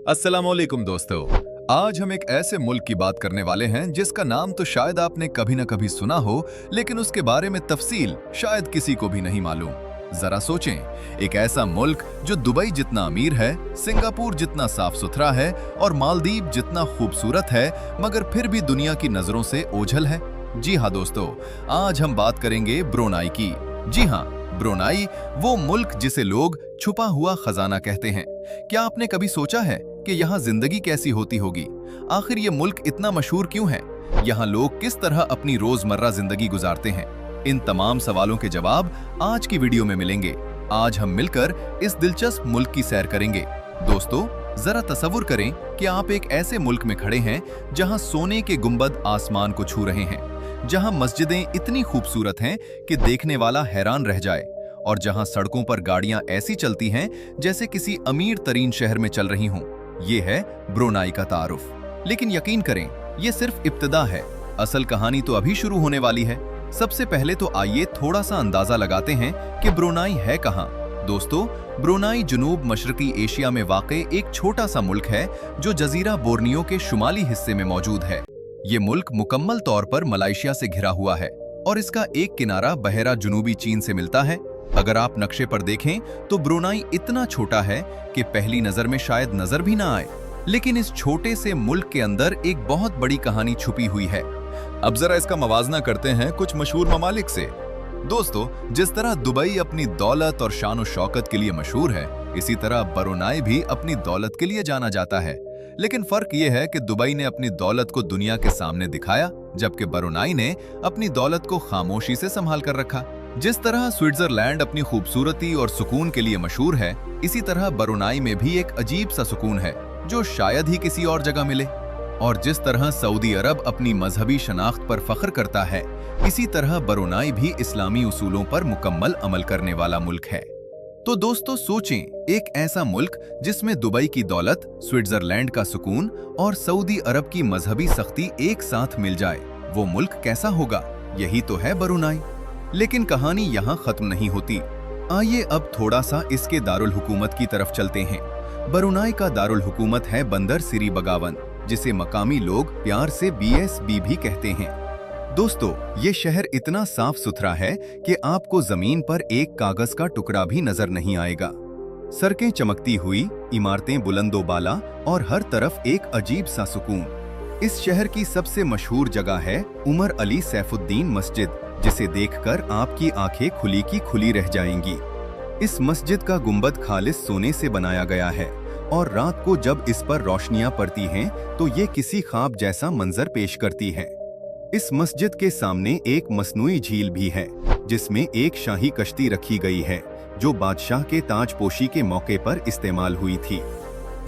अस्सलामुअलैकुम दोस्तों। आज हम एक ऐसे मुल्क की बात करने वाले हैं जिसका नाम तो शायद आपने कभी न कभी सुना हो, लेकिन उसके बारे में तफसील शायद किसी को भी नहीं मालूम। जरा सोचें, एक ऐसा मुल्क जो दुबई जितना अमीर है, सिंगापुर जितना साफ सुथरा है और मालदीव जितना खूबसूरत है, मगर फिर भी दुनिया की नजरों से ओझल है। जी हाँ दोस्तों, आज हम बात करेंगे ब्रुनाई की। जी हाँ, ब्रुनाई, वो मुल्क जिसे लोग छुपा हुआ खजाना कहते हैं। क्या आपने कभी सोचा है कि यहाँ जिंदगी कैसी होती होगी? आखिर ये मुल्क इतना मशहूर क्यों है? यहाँ लोग किस तरह अपनी रोजमर्रा जिंदगी गुजारते हैं? इन तमाम सवालों के जवाब आज की वीडियो में मिलेंगे। आज हम मिलकर इस दिलचस्प मुल्क की सैर करेंगे। दोस्तों, जरा तसव्वुर करें कि आप एक ऐसे मुल्क में खड़े हैं जहां सोने के गुंबद आसमान को छू रहे हैं, जहां मस्जिदें इतनी खूबसूरत हैं कि देखने वाला हैरान रह जाए, और जहां सड़कों पर गाड़ियां ऐसी चलती हैं जैसे किसी अमीर तरीन शहर में चल रही हों। ये है ब्रुनाई का तारुफ। लेकिन यकीन करें, ये सिर्फ इब्तिदा है। असल कहानी तो अभी शुरू होने वाली है। सबसे पहले तो आइए थोड़ा सा अंदाजा लगाते हैं कि ब्रुनाई है कहाँ। दोस्तों, ब्रुनाई जुनूब मशरकी एशिया में वाक़े एक छोटा सा मुल्क है जो जजीरा बोर्नियो के शुमाली हिस्से में मौजूद है। ये मुल्क मुकम्मल तौर पर मलेशिया से घिरा हुआ है और इसका एक किनारा बहरा जुनूबी चीन से मिलता है। अगर आप नक्शे पर देखें तो ब्रुनाई इतना छोटा है कि पहली नजर में शायद नजर भी ना आए, लेकिन इस छोटे से मुल्क के अंदर एक बहुत बड़ी कहानी छुपी हुई है। अब जरा इसका मवाजना करते हैं कुछ मशहूर ममालिक से। दोस्तों, जिस तरह दुबई अपनी दौलत और शान और शौकत के लिए मशहूर है, इसी तरह ब्रुनाई भी अपनी दौलत के लिए जाना जाता है। लेकिन फर्क यह है कि दुबई ने अपनी दौलत को दुनिया के सामने दिखाया, जबकि ब्रुनाई ने अपनी दौलत को खामोशी से संभाल कर रखा। जिस तरह स्विट्जरलैंड अपनी खूबसूरती और सुकून के लिए मशहूर है, इसी तरह ब्रुनाई में भी एक अजीब सा सुकून है जो शायद ही किसी और जगह मिले। और जिस तरह सऊदी अरब अपनी मजहबी शनाख्त पर फख्र करता है, इसी तरह ब्रुनाई भी इस्लामी उसूलों पर मुकम्मल अमल करने वाला मुल्क है। तो दोस्तों सोचें, एक ऐसा मुल्क जिसमें दुबई की दौलत, स्विट्जरलैंड का सुकून और सऊदी अरब की मजहबी सख्ती एक साथ मिल जाए, वो मुल्क कैसा होगा? यही तो है ब्रुनाई। लेकिन कहानी यहाँ खत्म नहीं होती। आइए अब थोड़ा सा इसके दारुल हुकूमत की तरफ चलते हैं। ब्रुनाई का दारुल हुकूमत है बंदर सिरी बगावन, जिसे मकामी लोग प्यार से BSB भी कहते हैं। दोस्तों, ये शहर इतना साफ सुथरा है कि आपको जमीन पर एक कागज का टुकड़ा भी नजर नहीं आएगा। सड़कें चमकती हुई, इमारतें बुलंदो बाला और हर तरफ एक अजीब सा सुकून। इस शहर की सबसे मशहूर जगह है उमर अली सैफुद्दीन मस्जिद, जिसे देखकर आपकी आंखें खुली की खुली रह जाएंगी। इस मस्जिद का गुंबद खालिस सोने से बनाया गया है और रात को जब इस पर रोशनियां पड़ती हैं तो ये किसी ख्वाब जैसा मंजर पेश करती है। इस मस्जिद के सामने एक मसनूई झील भी है, जिसमें एक शाही कश्ती रखी गई है जो बादशाह के ताजपोशी के मौके पर इस्तेमाल हुई थी।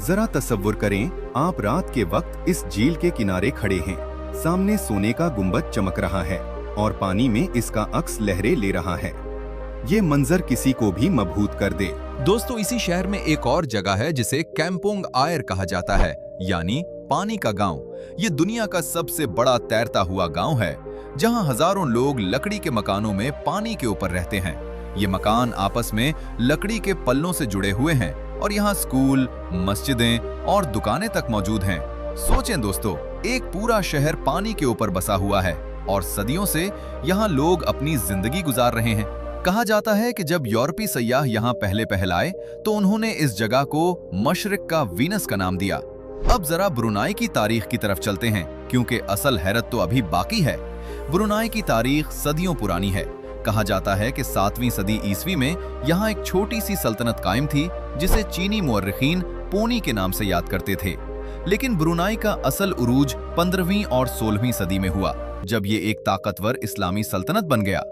जरा तसव्वुर करें, आप रात के वक्त इस झील के किनारे खड़े हैं, सामने सोने का गुंबद चमक रहा है और पानी में इसका अक्स लहरें ले रहा है। ये मंजर किसी को भी मबहूत कर दे। दोस्तों, इसी शहर में एक और जगह है जिसे कैंपोंग आयर कहा जाता है, यानी पानी का गांव। ये दुनिया का सबसे बड़ा तैरता हुआ गांव है, जहां हजारों लोग लकड़ी के मकानों में पानी के ऊपर रहते हैं। ये मकान आपस में लकड़ी के पल्लों से जुड़े हुए हैं और यहाँ स्कूल, मस्जिदें और दुकानें तक मौजूद हैं। सोचें दोस्तों, एक पूरा शहर पानी के ऊपर बसा हुआ है और सदियों से यहाँ लोग अपनी जिंदगी गुजार रहे हैं। कहा जाता है कि जब यूरोपीय सयाह यहाँ पहले आए तो उन्होंने इस जगह को मशरिक का वीनस का नाम दिया। अब जरा ब्रुनाई की तारीख की तरफ चलते हैं, क्योंकि असल हैरत तो अभी बाकी है। ब्रुनाई की तारीख सदियों पुरानी है। कहा जाता है कि 7वीं सदी ईस्वी में यहाँ एक छोटी सी सल्तनत कायम थी, जिसे चीनी मुअर्रिखीन पूनी के नाम से याद करते थे। लेकिन ब्रुनाई का असल उरूज 15वीं और 16वीं सदी में हुआ, जब ये एक ताकतवर इस्लामी सल्तनत बन गया।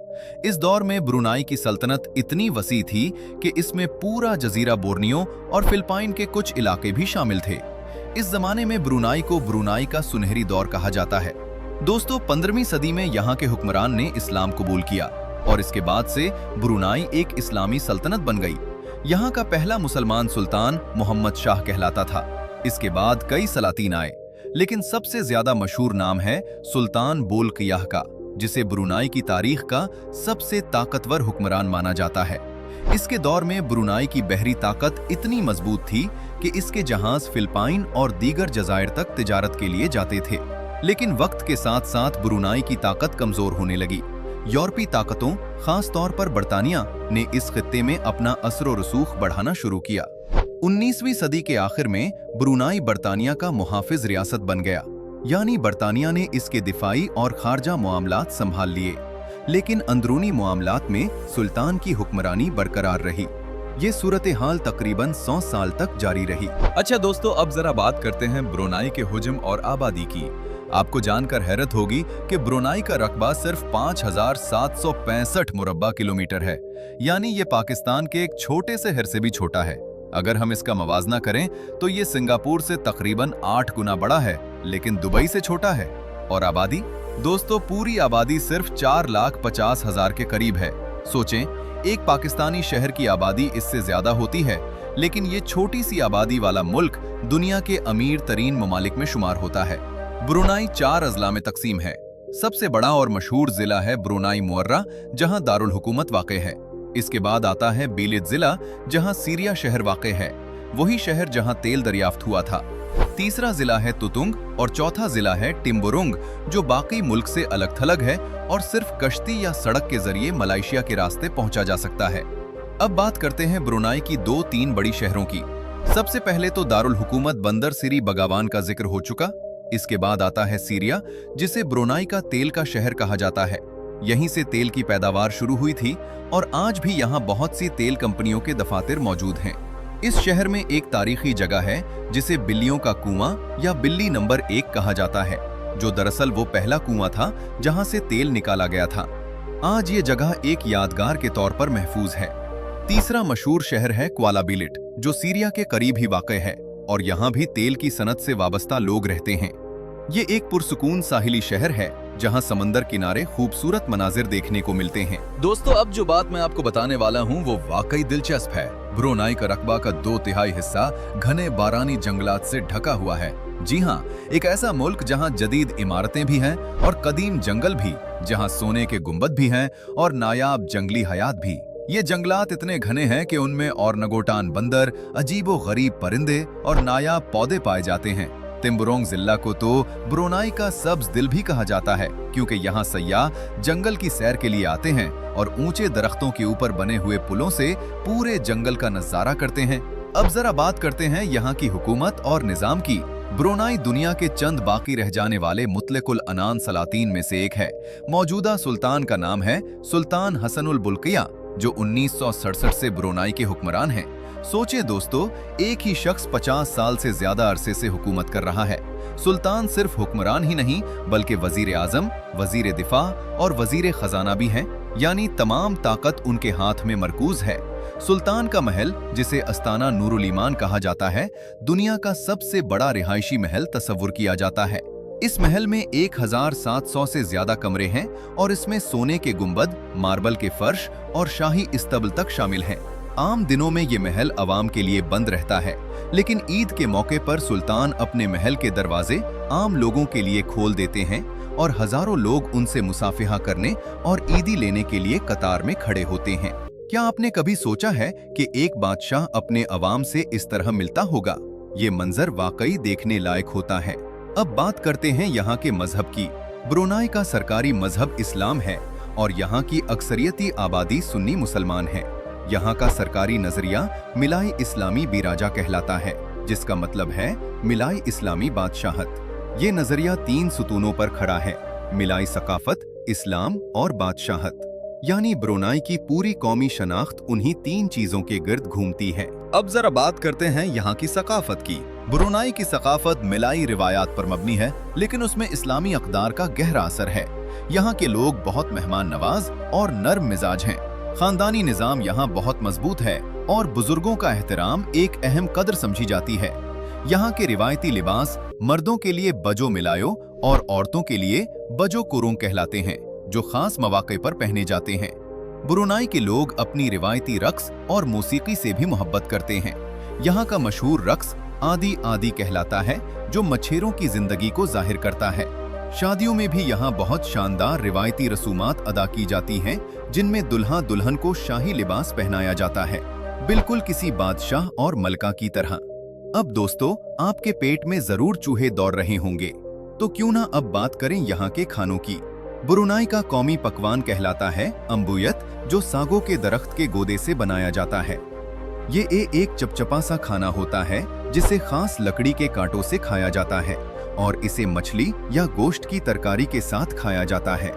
इस दौर में ब्रुनाई की सल्तनत इतनी वसी थी कि इसमें पूरा जजीरा बोर्नियो और फिलिपाइन के कुछ इलाके भी शामिल थे। इस जमाने में ब्रुनाई को ब्रुनाई का सुनहरी दौर कहा जाता है। दोस्तों, 15वीं सदी में यहाँ के हुक्मरान ने इस्लाम कबूल किया और इसके बाद से ब्रुनाई एक इस्लामी सल्तनत बन गई। यहाँ का पहला मुसलमान सुल्तान मोहम्मद शाह कहलाता था। इसके बाद कई सलातीन आए, लेकिन सबसे ज्यादा मशहूर नाम है सुल्तान बोलकियाह का, जिसे ब्रुनाई की तारीख का सबसे ताकतवर हुक्मरान माना जाता है। इसके दौर में ब्रुनाई की बहरी ताकत इतनी मजबूत थी कि इसके जहाज फिलिपाइन और दीगर जजायर तक तिजारत के लिए जाते थे। लेकिन वक्त के साथ साथ ब्रुनाई की ताकत कमजोर होने लगी। यूरोपीय ताकतों, खास तौर पर बर्तानिया ने इस खित्ते में अपना असर और रसूख बढ़ाना शुरू किया। 19वीं सदी के आखिर में ब्रुनाई बर्तानिया का मुहाफिज रियासत बन गया, यानी बर्तानिया ने इसके दिफाई और खारजा मामलात संभाल लिए। लेकिन अंदरूनी मामलात में सुल्तान की हुक्मरानी बरकरार रही। ये सूरत हाल तकरीबन 100 साल तक जारी रही। अच्छा दोस्तों, अब जरा बात करते हैं ब्रुनाई के हुज्म और आबादी की। आपको जानकर हैरत होगी कि ब्रुनाई का रकबा सिर्फ 5,765 मुरब्बा किलोमीटर है, यानी ये पाकिस्तान के एक छोटे से हिस्से भी छोटा है। अगर हम इसका मवाजना करें तो ये सिंगापुर से तकरीबन 8 गुना बड़ा है, लेकिन दुबई से छोटा है। और आबादी दोस्तों, पूरी आबादी सिर्फ 4,50,000 के करीब है। सोचें, एक पाकिस्तानी शहर की आबादी इससे ज्यादा होती है, लेकिन ये छोटी सी आबादी वाला मुल्क दुनिया के अमीर तरीन ममालिक में शुमार होता है। ब्रुनाई 4 अजला में तकसीम है। सबसे बड़ा और मशहूर जिला है ब्रुनाई मुअर्रा, जहां दारुल हुकूमत वाक़े है। इसके बाद आता है बीलित जिला, जहां सीरिया शहर वाक़े है, वही शहर जहां तेल दरियाफ्त हुआ था। तीसरा जिला है तुतुंग और चौथा जिला है टिम्बुरुंग, जो बाकी मुल्क से अलग थलग है और सिर्फ कश्ती या सड़क के जरिए मलेशिया के रास्ते पहुंचा जा सकता है। अब बात करते हैं ब्रुनाई की 2-3 बड़ी शहरों की। सबसे पहले तो दारुल हुकूमत बंदर सिरी बगावान का जिक्र हो चुका। इसके बाद आता है सीरिया, जिसे ब्रुनाई का तेल का शहर कहा जाता है। यहीं से तेल की पैदावार शुरू हुई थी और आज भी यहाँ बहुत सी तेल कंपनियों के दफातर मौजूद हैं। इस शहर में एक तारीखी जगह है जिसे बिल्लियों का कुआं या बिल्ली नंबर 1 कहा जाता है, जो दरअसल वो पहला कुआं था जहां से तेल निकाला गया था। आज ये जगह एक यादगार के तौर पर महफूज है। तीसरा मशहूर शहर है क्वाला बिलिट, जो सीरिया के करीब ही वाक़ है और यहाँ भी तेल की सनत से वाबस्ता लोग रहते हैं। ये एक पुरसुकून साहिली शहर है जहां समंदर किनारे खूबसूरत मनाजिर देखने को मिलते हैं। दोस्तों, अब जो बात मैं आपको बताने वाला हूं वो वाकई दिलचस्प है। ब्रुनाई का रकबा का 2/3 हिस्सा घने बारानी जंगलात से ढका हुआ है। जी हाँ, एक ऐसा मुल्क जहां जदीद इमारतें भी हैं और कदीम जंगल भी, जहां सोने के गुंबद भी हैं और नायाब जंगली हयात भी। ये जंगलात इतने घने हैं कि उनमें और नगोटान बंदर, अजीबो गरीब परिंदे और नायाब पौधे पाए जाते हैं। तिम्बुरोंग जिला को तो ब्रुनाई का सब्ज दिल भी कहा जाता है, क्योंकि यहाँ सयाह जंगल की सैर के लिए आते हैं और ऊंचे दरख्तों के ऊपर बने हुए पुलों से पूरे जंगल का नजारा करते हैं। अब जरा बात करते हैं यहाँ की हुकूमत और निजाम की। ब्रुनाई दुनिया के चंद बाकी रह जाने वाले मुतलकुल अनान सलातीन में से एक है। मौजूदा सुल्तान का नाम है सुल्तान हसनुल बुल्किया, जो 1967 से ब्रुनाई के हुक्मरान हैं। सोचे दोस्तों, एक ही शख्स 50 साल से ज्यादा अरसे से हुकूमत कर रहा है। सुल्तान सिर्फ हुक्मरान ही नहीं, बल्कि वजीर आजम, वजीर दिफा और वजीर खजाना भी हैं, यानी तमाम ताकत उनके हाथ में मरकूज है। सुल्तान का महल, जिसे अस्ताना नूरुल ईमान कहा जाता है, दुनिया का सबसे बड़ा रिहायशी महल तस्वुर किया जाता है। इस महल में 1700 से ज्यादा कमरे हैं और इसमें सोने के गुंबद, मार्बल के फर्श और शाही इस्तबल तक शामिल हैं। आम दिनों में ये महल आवाम के लिए बंद रहता है, लेकिन ईद के मौके पर सुल्तान अपने महल के दरवाजे आम लोगों के लिए खोल देते हैं और हजारों लोग उनसे मुसाफिहा करने और ईदी लेने के लिए कतार में खड़े होते हैं। क्या आपने कभी सोचा है कि एक बादशाह अपने अवाम से इस तरह मिलता होगा? ये मंजर वाकई देखने लायक होता है। अब बात करते हैं यहाँ के मजहब की। ब्रुनाई का सरकारी मजहब इस्लाम है और यहाँ की अक्सरियती आबादी सुन्नी मुसलमान है। यहाँ का सरकारी नजरिया मिलाई इस्लामी बिराजा कहलाता है, जिसका मतलब है मिलाई इस्लामी बादशाहत। ये नजरिया 3 सुतूनों पर खड़ा है: मिलाई सकाफत, इस्लाम और बादशाहत। यानी ब्रुनाई की पूरी कौमी शनाख्त उन्हीं 3 चीजों के गिर्द घूमती है। अब जरा बात करते हैं यहाँ की सकाफत की। ब्रुनाई की सकाफत मिलाई रिवायात पर मबनी है, लेकिन उसमें इस्लामी अक़दार का गहरा असर है। यहाँ के लोग बहुत मेहमान नवाज और नर्म मिजाज हैं। खानदानी निजाम यहाँ बहुत मजबूत है और बुजुर्गों का एहतराम एक अहम कदर समझी जाती है। यहाँ के रिवायती लिबास मर्दों के लिए बजो मिलायो और औरतों के लिए बजो कुरुंग कहलाते हैं, जो खास मौके पर पहने जाते हैं। ब्रुनाई के लोग अपनी रिवायती रक्स और मौसीकी से भी मोहब्बत करते हैं। यहाँ का मशहूर रक्स आदि आदि कहलाता है, जो मछेरों की जिंदगी को जाहिर करता है। शादियों में भी यहाँ बहुत शानदार रिवायती रसूमात अदा की जाती हैं, जिनमें दुल्हा दुल्हन को शाही लिबास पहनाया जाता है, बिल्कुल किसी बादशाह और मलका की तरह। अब दोस्तों, आपके पेट में जरूर चूहे दौड़ रहे होंगे, तो क्यों ना अब बात करें यहाँ के खानों की। ब्रुनाई का कौमी पकवान कहलाता है अम्बुयत, जो सागो के दरख्त के गोदे से बनाया जाता है। ये एक चपचपा सा खाना होता है जिसे खास लकड़ी के कांटों से खाया जाता है और इसे मछली या गोश्त की तरकारी के साथ खाया जाता है।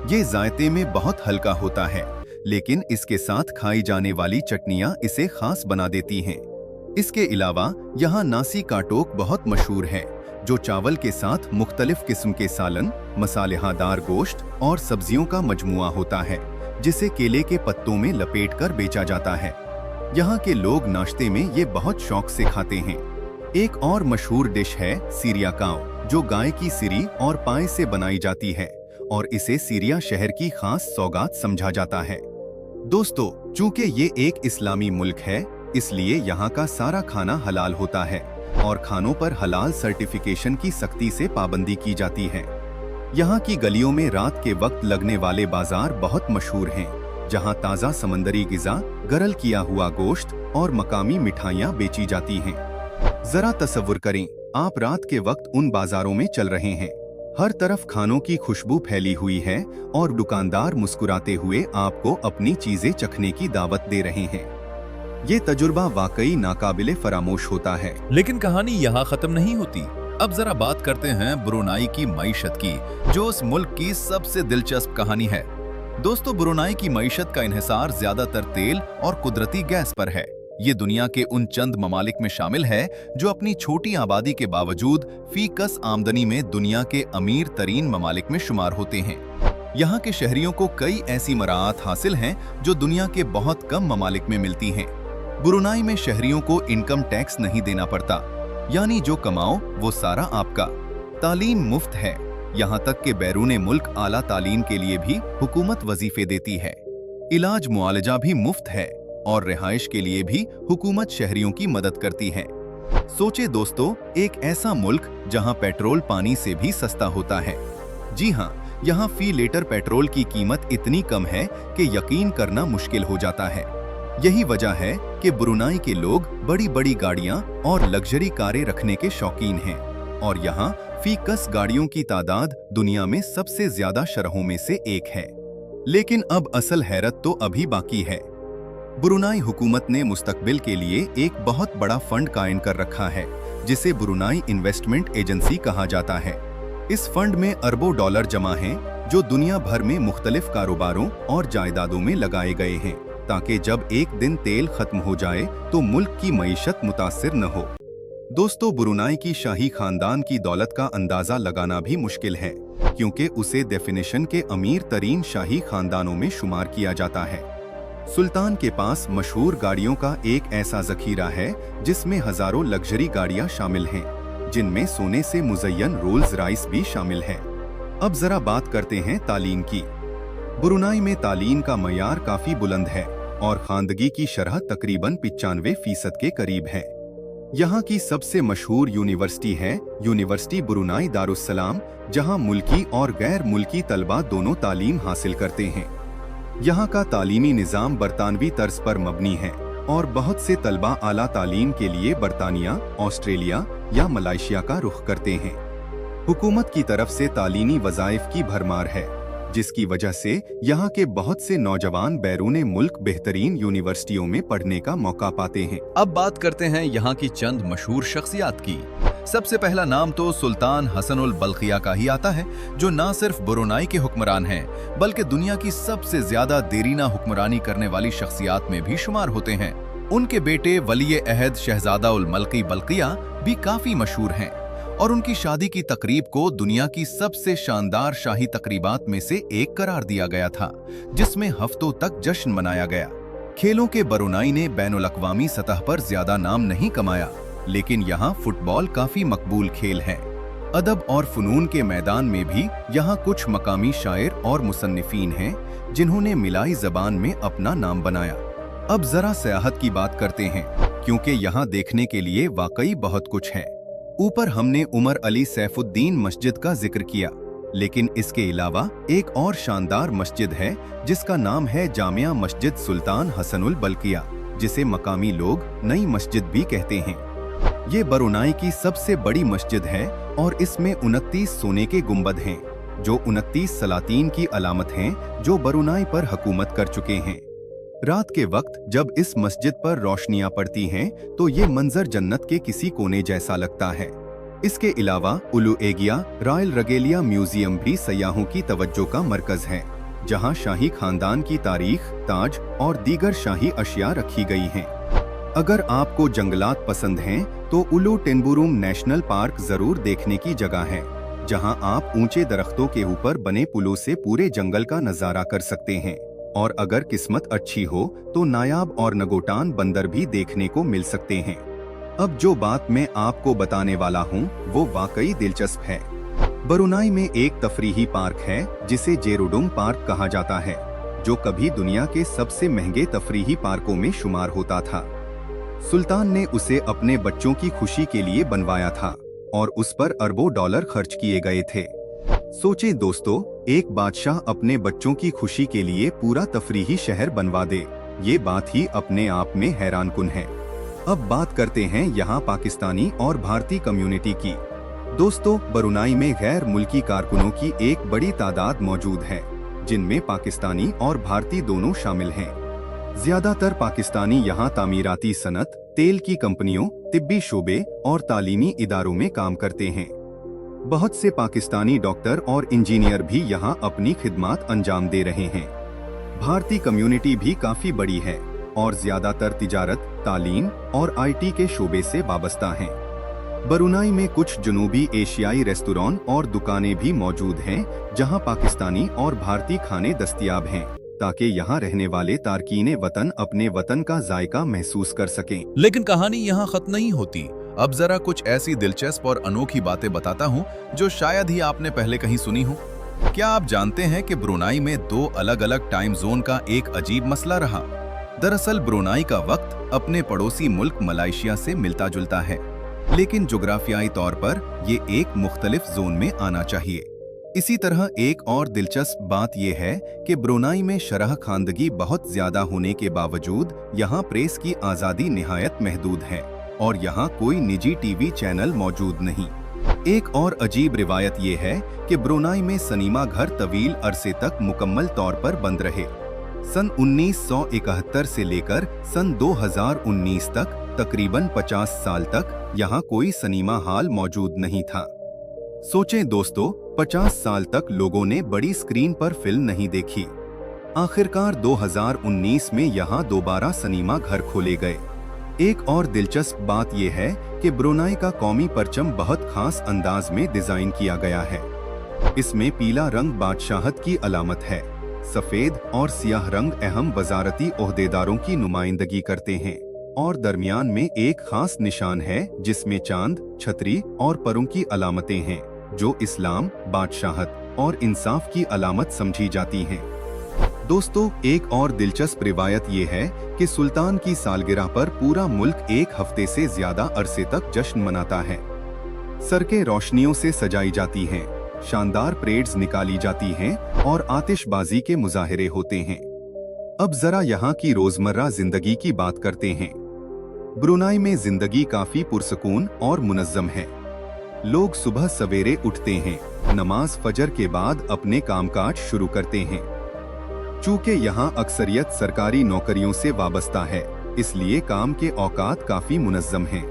ये जायते में बहुत हल्का होता है, लेकिन इसके साथ खाई जाने वाली चटनियाँ इसे खास बना देती हैं। इसके अलावा यहाँ नासी काटोक बहुत मशहूर है, जो चावल के साथ मुख्तलिफ किस्म के सालन, मसालेदार गोश्त और सब्जियों का मजमुआ होता है, जिसे केले के पत्तों में लपेटकर बेचा जाता है। यहाँ के लोग नाश्ते में ये बहुत शौक से खाते हैं। एक और मशहूर डिश है सीरिया काव, जो गाय की सिरी और पाए से बनाई जाती है और इसे सीरिया शहर की खास सौगात समझा जाता है। दोस्तों, चूंकि ये एक इस्लामी मुल्क है, इसलिए यहाँ का सारा खाना हलाल होता है और खानों पर हलाल सर्टिफिकेशन की सख्ती से पाबंदी की जाती है। यहाँ की गलियों में रात के वक्त लगने वाले बाजार बहुत मशहूर हैं, जहाँ ताज़ा समंदरी ग़िज़ा, गरल किया हुआ गोश्त और मकामी मिठाइयाँ बेची जाती हैं। जरा तसव्वुर करें, आप रात के वक्त उन बाजारों में चल रहे हैं, हर तरफ खानों की खुशबू फैली हुई है और दुकानदार मुस्कुराते हुए आपको अपनी चीजें चखने की दावत दे रहे हैं। ये तजुर्बा वाकई नाकाबिले फरामोश होता है। लेकिन कहानी यहाँ खत्म नहीं होती। अब जरा बात करते हैं ब्रुनाई की मईशत की, जो उस मुल्क की सबसे दिलचस्प कहानी है। दोस्तों, ब्रुनाई की मईशत का इन्हिसार ज्यादातर तेल और कुदरती गैस पर है। ये दुनिया के उन चंद ममालिक में शामिल है जो अपनी छोटी आबादी के बावजूद फीकस आमदनी में दुनिया के अमीर तरीन ममालिक में शुमार होते हैं। यहाँ के शहरियों को कई ऐसी मराआत हासिल हैं जो दुनिया के बहुत कम ममालिक में मिलती हैं। ब्रुनाई में शहरियों को इनकम टैक्स नहीं देना पड़ता, यानी जो कमाओ वो सारा आपका। तालीम मुफ्त है, यहाँ तक कि बैरूने मुल्क आला तालीम के लिए भी हुकूमत वजीफे देती है। इलाज मुआलजा भी मुफ्त है और रिहाइश के लिए भी हुकूमत शहरियों की मदद करती है। सोचे दोस्तों, एक ऐसा मुल्क जहाँ पेट्रोल पानी से भी सस्ता होता है। जी हाँ, यहाँ फी लीटर पेट्रोल की कीमत इतनी कम है कि यकीन करना मुश्किल हो जाता है। यही वजह है कि ब्रुनाई के लोग बड़ी बड़ी गाड़ियां और लग्जरी कारें रखने के शौकीन हैं और यहाँ फीकस गाड़ियों की तादाद दुनिया में सबसे ज्यादा शरहों में से एक है। लेकिन अब असल हैरत तो अभी बाकी है। ब्रुनाई हुकूमत ने मुस्तकबिल के लिए एक बहुत बड़ा फंड कायम कर रखा है, जिसे ब्रुनाई इन्वेस्टमेंट एजेंसी कहा जाता है। इस फंड में अरबों डॉलर जमा हैं, जो दुनिया भर में मुख्तलिफ कारोबारों और जायदादों में लगाए गए हैं, ताकि जब एक दिन तेल खत्म हो जाए तो मुल्क की मईशत मुतासिर न हो। दोस्तों, ब्रुनाई की शाही खानदान की दौलत का अंदाजा लगाना भी मुश्किल है, क्योंकि उसे डेफिनेशन के अमीर तरीन शाही खानदानों में शुमार किया जाता है। सुल्तान के पास मशहूर गाड़ियों का एक ऐसा जखीरा है जिसमें हजारों लग्जरी गाड़ियां शामिल हैं, जिनमें सोने से मुज़य्यन रोल्स रॉयस भी शामिल है। अब जरा बात करते हैं तालीम की। ब्रुनाई में तालीम का मयार काफी बुलंद है और खानदगी की शरह तकरीबन 95% के करीब है। यहाँ की सबसे मशहूर यूनिवर्सिटी है यूनिवर्सिटी ब्रुनाई दारुस्सलाम, जहाँ मुल्की और गैर मुल्की तलबा दोनों तालीम हासिल करते हैं। यहाँ का तालीमी निज़ाम बरतानवी तर्ज पर मबनी है और बहुत से तलबा आला तालीम के लिए बरतानिया, ऑस्ट्रेलिया या मलेशिया का रुख करते हैं। हुकूमत की तरफ से तालीमी वज़ाइफ की भरमार है, जिसकी वजह से यहाँ के बहुत से नौजवान बैरूने मुल्क बेहतरीन यूनिवर्सिटियों में पढ़ने का मौका पाते हैं। अब बात करते हैं यहाँ की चंद मशहूर शख्सियात की। सबसे पहला नाम तो सुल्तान हसनुल बल्खिया का ही आता है, जो न सिर्फ ब्रुनाई के हुक्मरान हैं, बल्कि दुनिया की सबसे ज्यादा देरीना हुक्मरानी करने वाली शख्सियात में भी शुमार होते हैं। उनके बेटे वली अहद शहजादा उल मल्की बल्किया भी काफी मशहूर हैं और उनकी शादी की तकरीब को दुनिया की सबसे शानदार शाही तकरीबात में से एक करार दिया गया था, जिसमें हफ्तों तक जश्न मनाया गया। खेलों के ब्रुनाई ने बैनुल अक़वामी सतह पर ज्यादा नाम नहीं कमाया, लेकिन यहाँ फुटबॉल काफी मकबूल खेल है। अदब और फनून के मैदान में भी यहाँ कुछ मकामी शायर और मुसन्निफीन हैं, जिन्होंने मिलाई ज़बान में अपना नाम बनाया। अब जरा सियाहत की बात करते हैं, क्योंकि यहाँ देखने के लिए वाकई बहुत कुछ है। ऊपर हमने उमर अली सैफुद्दीन मस्जिद का जिक्र किया, लेकिन इसके अलावा एक और शानदार मस्जिद है जिसका नाम है जामिया मस्जिद सुल्तान हसनुल बल्किया, जिसे मकामी लोग नई मस्जिद भी कहते हैं। ये ब्रुनाई की सबसे बड़ी मस्जिद है और इसमें 29 सोने के गुंबद हैं, जो 29 सलातीन की अलामत हैं जो ब्रुनाई पर हुकूमत कर चुके हैं। रात के वक्त जब इस मस्जिद पर रोशनियां पड़ती हैं तो ये मंजर जन्नत के किसी कोने जैसा लगता है। इसके अलावा उलू एगिया रॉयल रेगेलिया म्यूजियम भी सयाहों की तवज्जो का मरकज है, जहां शाही खानदान की तारीख, ताज और दीगर शाही अशिया रखी गई हैं। अगर आपको जंगलात पसंद हैं तो उलू टेनबुरुम नेशनल पार्क जरूर देखने की जगह है, जहां आप ऊंचे दरख्तों के ऊपर बने पुलों से पूरे जंगल का नजारा कर सकते हैं। और अगर किस्मत अच्छी हो तो नायाब और नगोटान बंदर भी देखने को मिल सकते हैं। अब जो बात मैं आपको बताने वाला हूँ वो वाकई दिलचस्प है। ब्रुनाई में एक तफरीही पार्क है जिसे जेरुडुम पार्क कहा जाता है, जो कभी दुनिया के सबसे महंगे तफरीही पार्कों में शुमार होता था। सुल्तान ने उसे अपने बच्चों की खुशी के लिए बनवाया था और उस पर अरबों डॉलर खर्च किए गए थे। सोचें दोस्तों, एक बादशाह अपने बच्चों की खुशी के लिए पूरा तफरीही शहर बनवा दे, ये बात ही अपने आप में हैरानकुन है। अब बात करते हैं यहाँ पाकिस्तानी और भारतीय कम्युनिटी की। दोस्तों, ब्रुनाई में गैर मुल्की कारकुनों की एक बड़ी तादाद मौजूद है, जिनमें पाकिस्तानी और भारतीय दोनों शामिल हैं। ज्यादातर पाकिस्तानी यहाँ तामीराती सनत, तेल की कंपनियों, तिब्बी शोबे और तालीमी इदारों में काम करते हैं। बहुत से पाकिस्तानी डॉक्टर और इंजीनियर भी यहाँ अपनी खिदमात अंजाम दे रहे हैं। भारतीय कम्युनिटी भी काफी बड़ी है और ज्यादातर तिजारत, तालीम और आईटी के शोबे से वाबस्ता हैं। ब्रुनाई में कुछ जनूबी एशियाई रेस्तोरां और दुकानें भी मौजूद हैं, जहां पाकिस्तानी और भारतीय खाने दस्तयाब हैं, ताकि यहाँ रहने वाले तारकीने वतन अपने वतन का जायका महसूस कर सकें। लेकिन कहानी यहाँ खत्म नहीं होती। अब जरा कुछ ऐसी दिलचस्प और अनोखी बातें बताता हूँ जो शायद ही आपने पहले कहीं सुनी हो। क्या आप जानते हैं कि ब्रुनाई में 2 अलग-अलग टाइम जोन का एक अजीब मसला रहा? दरअसल ब्रुनाई का वक्त अपने पड़ोसी मुल्क मलेशिया से मिलता जुलता है, लेकिन जोग्राफियाई तौर पर ये एक मुख्तलिफ जोन में आना चाहिए। इसी तरह एक और दिलचस्प बात यह है कि ब्रुनाई में शरह खानदगी बहुत ज्यादा होने के बावजूद यहाँ प्रेस की आज़ादी निहायत महदूद है और यहाँ कोई निजी टीवी चैनल मौजूद नहीं। एक और अजीब रिवायत ये है कि ब्रुनाई में सिनेमा घर तवील अरसे तक मुकम्मल तौर पर बंद रहे। सन 1971 से लेकर सन 2019 तक तकरीबन 50 साल तक यहाँ कोई सिनेमा हॉल मौजूद नहीं था। सोचें दोस्तों, 50 साल तक लोगों ने बड़ी स्क्रीन पर फिल्म नहीं देखी। आखिरकार 2019 में यहाँ दोबारा सिनेमा घर खोले गए। एक और दिलचस्प बात यह है कि ब्रुनाई का कौमी परचम बहुत खास अंदाज में डिजाइन किया गया है। इसमें पीला रंग बादशाहत की अलामत है, सफेद और सियाह रंग अहम वजारती ओहदेदारों की नुमाइंदगी करते हैं और दरमियान में एक खास निशान है जिसमें चांद, छतरी और परों की अलामतें हैं, जो इस्लाम, बादशाहत और इंसाफ की अलामत समझी जाती हैं। दोस्तों, एक और दिलचस्प रिवायत ये है कि सुल्तान की सालगिरह पर पूरा मुल्क एक हफ्ते से ज्यादा अरसे तक जश्न मनाता है। सड़कें रोशनियों से सजाई जाती हैं, शानदार परेड्स निकाली जाती हैं और आतिशबाजी के मुजाहिरे होते हैं। अब जरा यहाँ की रोजमर्रा जिंदगी की बात करते हैं। ब्रुनाई में जिंदगी काफी पुरसकून और मुनज्जम है। लोग सुबह सवेरे उठते हैं, नमाज फजर के बाद अपने कामकाज शुरू करते हैं। चूँकि यहाँ अक्सरियत सरकारी नौकरियों से वाबस्ता है, इसलिए काम के औकात काफी मुनज्जम हैं।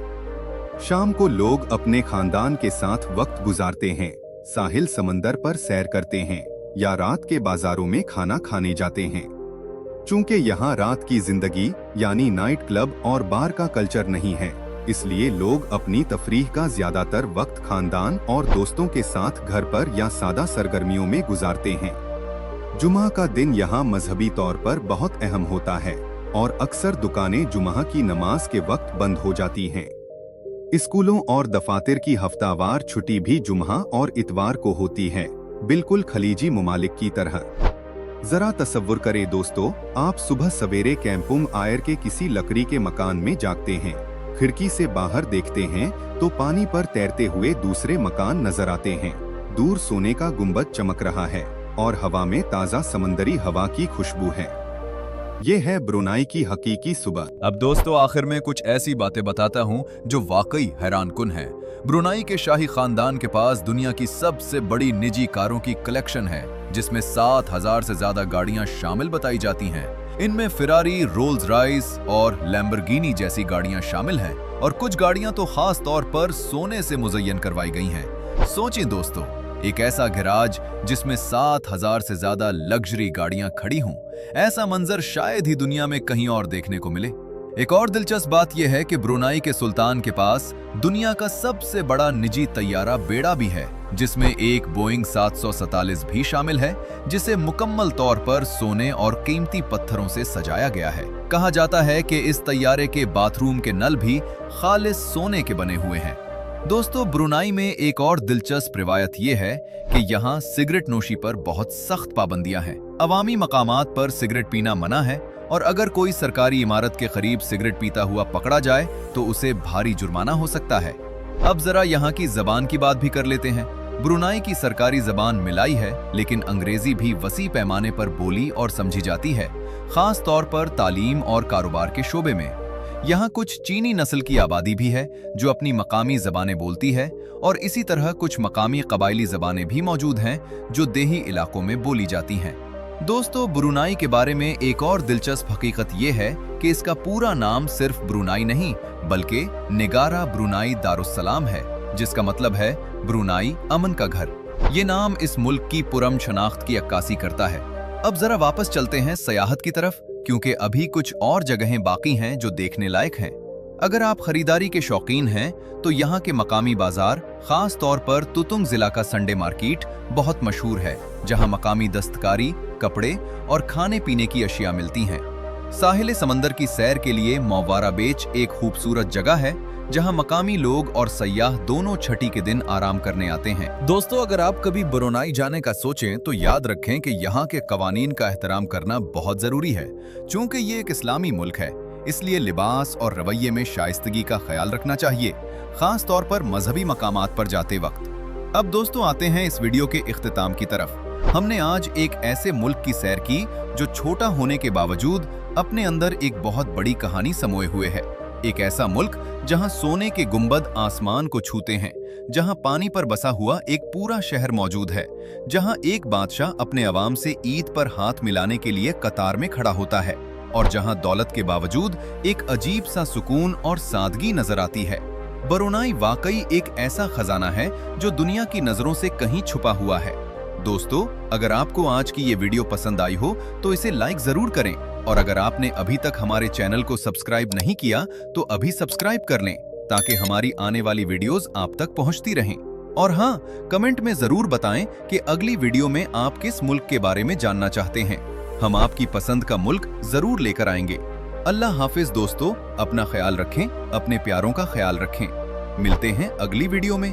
शाम को लोग अपने खानदान के साथ वक्त गुजारते हैं, साहिल समंदर पर सैर करते हैं या रात के बाजारों में खाना खाने जाते हैं। चूँकि यहाँ रात की जिंदगी यानी नाइट क्लब और बार का कल्चर नहीं है, इसलिए लोग अपनी तफरीह का ज्यादातर वक्त खानदान और दोस्तों के साथ घर पर या सादा सरगर्मियों में गुजारते हैं। जुमा का दिन यहाँ मजहबी तौर पर बहुत अहम होता है और अक्सर दुकानें जुमा की नमाज के वक्त बंद हो जाती हैं। स्कूलों और दफातर की हफ्तावार छुट्टी भी जुमा और इतवार को होती है, बिल्कुल खलीजी मुमालिक की तरह। जरा तसव्वुर करें दोस्तों, आप सुबह सवेरे कैंपुंग आयर के किसी लकड़ी के मकान में जागते हैं, खिड़की से बाहर देखते हैं तो पानी पर तैरते हुए दूसरे मकान नजर आते हैं। दूर सोने का गुंबद चमक रहा है और हवा में ताज़ा समंदरी हवा की खुशबू है। ये है ब्रुनाई की हकीकी सुबह। अब दोस्तों आखिर में कुछ ऐसी बातें बताता हूँ जो वाकई हैरानकुन है। ब्रुनाई के शाही खानदान के पास दुनिया की सबसे बड़ी निजी कारों की कलेक्शन है, जिसमें 7,000 से ज्यादा गाड़ियां शामिल बताई जाती हैं। इनमें फेरारी, रोल्स रॉयस और लैम्बोर्गिनी जैसी गाड़ियां शामिल हैं और कुछ गाड़ियां तो खास तौर पर सोने से मुज़य्यन करवाई गई हैं। सोचें दोस्तों, एक ऐसा गैराज जिसमें 7,000 से ज्यादा लग्जरी गाड़ियां खड़ी हों, ऐसा मंजर शायद ही दुनिया में कहीं और देखने को मिले। एक और दिलचस्प बात यह है कि ब्रुनाई के सुल्तान के पास दुनिया का सबसे बड़ा निजी तैयारा बेड़ा भी है, जिसमें एक बोइंग 747 भी शामिल है, जिसे मुकम्मल तौर पर सोने और कीमती पत्थरों से सजाया गया है। कहा जाता है कि इस तैयारे के बाथरूम के नल भी खालिस सोने के बने हुए हैं। दोस्तों, ब्रुनाई में एक और दिलचस्प रिवायत यह है कि यहाँ सिगरेट नोशी पर बहुत सख्त पाबंदियां हैं। अवामी मकामात पर सिगरेट पीना मना है और अगर कोई सरकारी इमारत के करीब सिगरेट पीता हुआ पकड़ा जाए तो उसे भारी जुर्माना हो सकता है। अब जरा यहाँ की जबान की बात भी कर लेते हैं। ब्रुनाई की सरकारी जबान मिलाई है, लेकिन अंग्रेजी भी वसी पैमाने पर बोली और समझी जाती है, खास तौर पर तालीम और कारोबार के शोबे में। यहाँ कुछ चीनी नस्ल की आबादी भी है जो अपनी मकामी जबानें बोलती है और इसी तरह कुछ मकामी कबायली जबानें भी मौजूद हैं जो देही इलाकों में बोली जाती हैं। दोस्तों, ब्रुनाई के बारे में एक और दिलचस्प हकीकत यह है कि इसका पूरा नाम सिर्फ ब्रुनाई नहीं बल्कि नेगारा ब्रुनाई दारुस्सलाम है, जिसका मतलब है ब्रुनाई अमन का घर। ये नाम इस मुल्क की पुरअमन शनाख्त की अक्कासी करता है। अब जरा वापस चलते हैं सयाहत की तरफ, क्योंकि अभी कुछ और जगहें बाकी हैं जो देखने लायक हैं। अगर आप खरीदारी के शौकीन हैं तो यहाँ के मकामी बाजार, खास तौर पर तुतुंग जिला का संडे मार्केट बहुत मशहूर है, जहाँ मकामी दस्तकारी, कपड़े और खाने पीने की अशिया मिलती हैं। साहिल समंदर की सैर के लिए मौवारा बीच एक खूबसूरत जगह है, जहां मकामी लोग और सयाह दोनों छठी के दिन आराम करने आते हैं। दोस्तों, अगर आप कभी ब्रुनाई जाने का सोचें तो याद रखें कि यहाँ के कवानीन का एहतराम करना बहुत जरूरी है। चूंकि ये एक इस्लामी मुल्क है, इसलिए लिबास और रवैये में शाइस्तगी का ख्याल रखना चाहिए, खास तौर पर मजहबी मकामात पर जाते वक्त। अब दोस्तों आते हैं इस वीडियो के इख्तिताम की तरफ। हमने आज एक ऐसे मुल्क की सैर की जो छोटा होने के बावजूद अपने अंदर एक बहुत बड़ी कहानी समोए हुए है। एक ऐसा मुल्क जहां सोने के गुंबद आसमान को छूते हैं, जहां पानी पर बसा हुआ एक पूरा शहर मौजूद है, जहां एक बादशाह अपने अवाम से ईद पर हाथ मिलाने के लिए कतार में खड़ा होता है और जहां दौलत के बावजूद एक अजीब सा सुकून और सादगी नजर आती है। ब्रुनाई वाकई एक ऐसा खजाना है जो दुनिया की नजरों से कहीं छुपा हुआ है। दोस्तों, अगर आपको आज की ये वीडियो पसंद आई हो तो इसे लाइक जरूर करें और अगर आपने अभी तक हमारे चैनल को सब्सक्राइब नहीं किया तो अभी सब्सक्राइब कर लें, ताकि हमारी आने वाली वीडियोस आप तक पहुंचती रहें। और हाँ, कमेंट में जरूर बताएं कि अगली वीडियो में आप किस मुल्क के बारे में जानना चाहते हैं। हम आपकी पसंद का मुल्क जरूर लेकर आएंगे। अल्लाह हाफिज दोस्तों, अपना ख्याल रखें, अपने प्यारों का ख्याल रखें। मिलते हैं अगली वीडियो में।